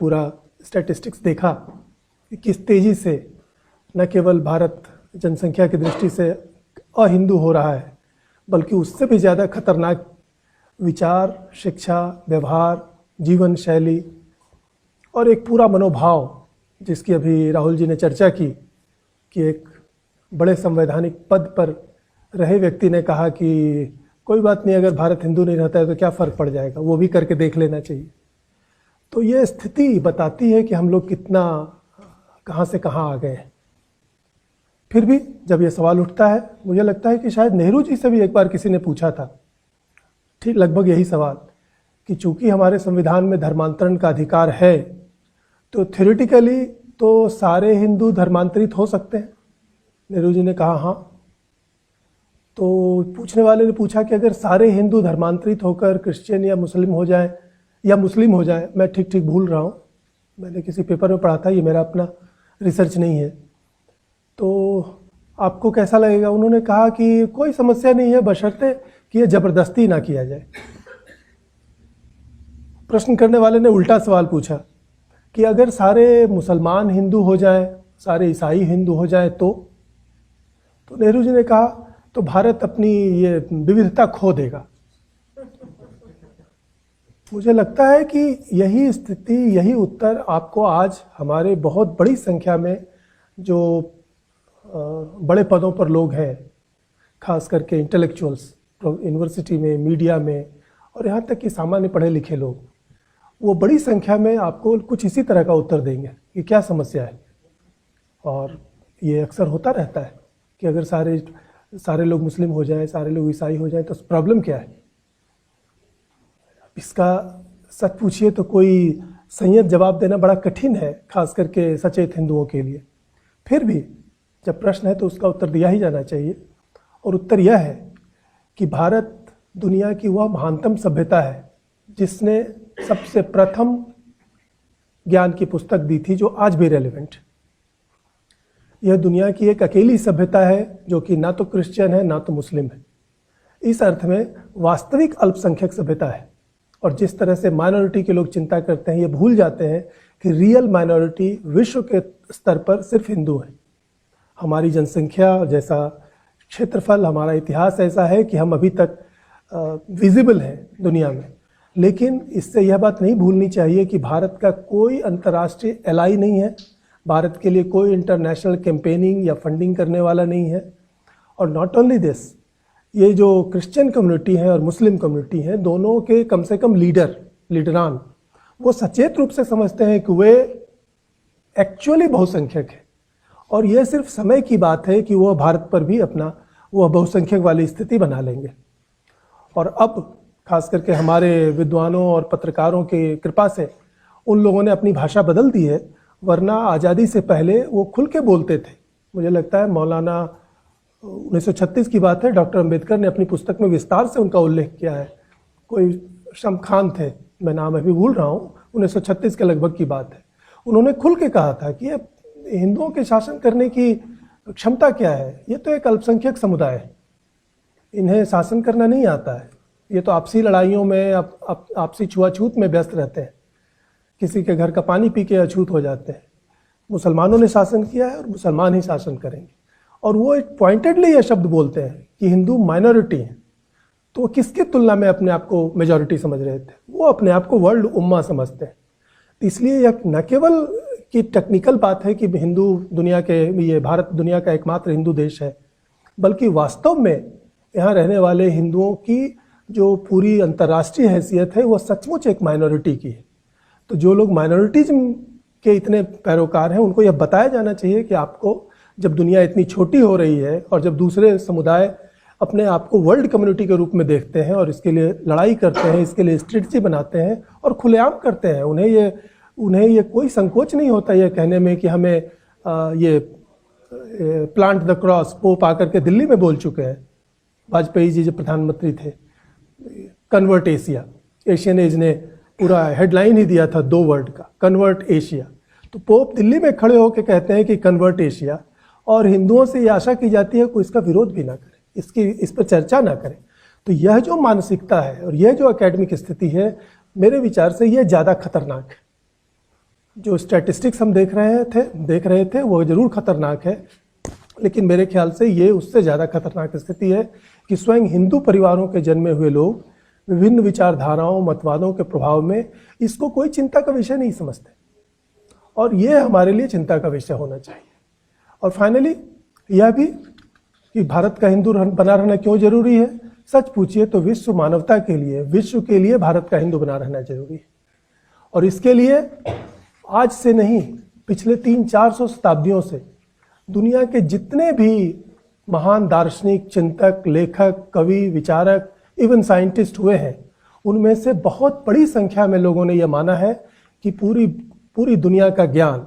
पूरा स्टैटिस्टिक्स देखा कि किस तेज़ी से न केवल भारत जनसंख्या की दृष्टि से अहिंदू हो रहा है, बल्कि उससे भी ज़्यादा खतरनाक विचार, शिक्षा, व्यवहार, जीवन शैली और एक पूरा मनोभाव, जिसकी अभी राहुल जी ने चर्चा की कि एक बड़े संवैधानिक पद पर रहे व्यक्ति ने कहा कि कोई बात नहीं, अगर भारत हिंदू नहीं रहता है तो क्या फ़र्क पड़ जाएगा, वो भी करके देख लेना चाहिए। तो ये स्थिति बताती है कि हम लोग कितना कहाँ से कहाँ आ गए हैं। फिर भी जब ये सवाल उठता है, मुझे लगता है कि शायद नेहरू जी से भी एक बार किसी ने पूछा था ठीक लगभग यही सवाल कि चूंकि हमारे संविधान में धर्मांतरण का अधिकार है, तो थ्योरेटिकली तो सारे हिंदू धर्मांतरित हो सकते हैं। नेहरू जी ने कहा हाँ। तो पूछने वाले ने पूछा कि अगर सारे हिंदू धर्मांतरित होकर क्रिश्चियन या मुस्लिम हो जाएं, मैं ठीक भूल रहा हूँ, मैंने किसी पेपर में पढ़ा था, ये मेरा अपना रिसर्च नहीं है, तो आपको कैसा लगेगा? उन्होंने कहा कि कोई समस्या नहीं है, बशर्ते कि ये ज़बरदस्ती ना किया जाए। प्रश्न करने वाले ने उल्टा सवाल पूछा कि अगर सारे मुसलमान हिंदू हो जाएं, सारे ईसाई हिंदू हो जाएं तो नेहरू जी ने कहा तो भारत अपनी ये विविधता खो देगा। मुझे लगता है कि यही स्थिति, यही उत्तर आपको आज हमारे बहुत बड़ी संख्या में जो बड़े पदों पर लोग हैं, खास करके इंटेलेक्चुअल्स, यूनिवर्सिटी में, मीडिया में, और यहाँ तक कि सामान्य पढ़े लिखे लोग, वो बड़ी संख्या में आपको कुछ इसी तरह का उत्तर देंगे कि क्या समस्या है। और ये अक्सर होता रहता है कि अगर सारे लोग मुस्लिम हो जाएं, सारे लोग ईसाई हो जाएं, तो प्रॉब्लम क्या है? इसका सच पूछिए तो कोई संयत जवाब देना बड़ा कठिन है, खास करके सचेत हिंदुओं के लिए। फिर भी जब प्रश्न है तो उसका उत्तर दिया ही जाना चाहिए, और उत्तर यह है कि भारत दुनिया की वह महानतम सभ्यता है जिसने सबसे प्रथम ज्ञान की पुस्तक दी थी, जो आज भी रेलेवेंट। यह दुनिया की एक अकेली सभ्यता है जो कि ना तो क्रिश्चियन है ना तो मुस्लिम है। इस अर्थ में वास्तविक अल्पसंख्यक सभ्यता है। और जिस तरह से माइनॉरिटी के लोग चिंता करते हैं, ये भूल जाते हैं कि रियल माइनॉरिटी विश्व के स्तर पर सिर्फ हिंदू है। हमारी जनसंख्या जैसा, क्षेत्रफल, हमारा इतिहास ऐसा है कि हम अभी तक विजिबल हैं दुनिया में। लेकिन इससे यह बात नहीं भूलनी चाहिए कि भारत का कोई अंतर्राष्ट्रीय एलाई नहीं है, भारत के लिए कोई इंटरनेशनल कैंपेनिंग या फंडिंग करने वाला नहीं है। और नॉट ओनली दिस, ये जो क्रिश्चियन कम्युनिटी है और मुस्लिम कम्युनिटी है, दोनों के कम से कम लीडरान वो सचेत रूप से समझते हैं कि वे एक्चुअली बहुसंख्यक है, और यह सिर्फ समय की बात है कि वह भारत पर भी अपना वह बहुसंख्यक वाली स्थिति बना लेंगे। और अब खास करके हमारे विद्वानों और पत्रकारों की कृपा से उन लोगों ने अपनी भाषा बदल दी है, वरना आज़ादी से पहले वो खुल के बोलते थे। मुझे लगता है मौलाना 1936 की बात है, डॉक्टर अंबेडकर ने अपनी पुस्तक में विस्तार से उनका उल्लेख किया है। कोई शम खान थे, मैं नाम अभी भूल रहा हूँ, 1936 के लगभग की बात है। उन्होंने खुल के कहा था कि ये हिंदुओं के शासन करने की क्षमता क्या है, ये तो एक अल्पसंख्यक समुदाय है, इन्हें शासन करना नहीं आता है, ये तो आपसी लड़ाइयों में, आपसी छुआछूत में व्यस्त रहते हैं, किसी के घर का पानी पी के अछूत हो जाते हैं। मुसलमानों ने शासन किया है और मुसलमान ही शासन करेंगे। और वो एक पॉइंटेडली ये शब्द बोलते हैं कि हिंदू माइनॉरिटी हैं, तो वो किसके तुलना में अपने आप को मेजॉरिटी समझ रहे थे? वो अपने आप को वर्ल्ड उम्मा समझते हैं। इसलिए यह न केवल कि टेक्निकल बात है कि हिंदू दुनिया के, ये भारत दुनिया का एकमात्र हिंदू देश है, बल्कि वास्तव में यहाँ रहने वाले हिंदुओं की जो पूरी अंतर्राष्ट्रीय हैसियत है वो सचमुच एक माइनॉरिटी की है। तो जो लोग माइनॉरिटीज़म के इतने पैरोकार हैं, उनको यह बताया जाना चाहिए कि आपको जब दुनिया इतनी छोटी हो रही है और जब दूसरे समुदाय अपने आप को वर्ल्ड कम्युनिटी के रूप में देखते हैं और इसके लिए लड़ाई करते हैं, इसके लिए स्ट्रेटजी बनाते हैं और खुलेआम करते हैं, उन्हें ये कोई संकोच नहीं होता ये कहने में कि हमें ये प्लांट द क्रॉस। पोप आकर के दिल्ली में बोल चुके हैं, वाजपेयी जी जब प्रधानमंत्री थे, कन्वर्ट एशिया। एशियन एज ने पूरा हेडलाइन ही दिया था 2 वर्ड का, कन्वर्ट एशिया। तो पोप दिल्ली में खड़े होकर कहते हैं कि कन्वर्ट एशिया, और हिंदुओं से ये आशा की जाती है कोई इसका विरोध भी ना करे, इस पर चर्चा ना करे। तो यह जो मानसिकता है और यह जो एकेडमिक स्थिति है, मेरे विचार से यह ज़्यादा खतरनाक है। जो स्टैटिस्टिक्स हम देख रहे थे वो ज़रूर खतरनाक है, लेकिन मेरे ख्याल से ये उससे ज़्यादा खतरनाक स्थिति है कि स्वयं हिंदू परिवारों के जन्मे हुए लोग विभिन्न विचारधाराओं मतवादों के प्रभाव में इसको कोई चिंता का विषय नहीं समझते, और ये हमारे लिए चिंता का विषय होना चाहिए। और फाइनली यह भी कि भारत का हिंदू बना रहना क्यों जरूरी है। सच पूछिए तो विश्व मानवता के लिए, विश्व के लिए भारत का हिंदू बना रहना जरूरी है, और इसके लिए आज से नहीं, पिछले 300-400 शताब्दियों से दुनिया के जितने भी महान दार्शनिक, चिंतक, लेखक, कवि, विचारक, इवन साइंटिस्ट हुए हैं, उनमें से बहुत बड़ी संख्या में लोगों ने यह माना है कि पूरी दुनिया का ज्ञान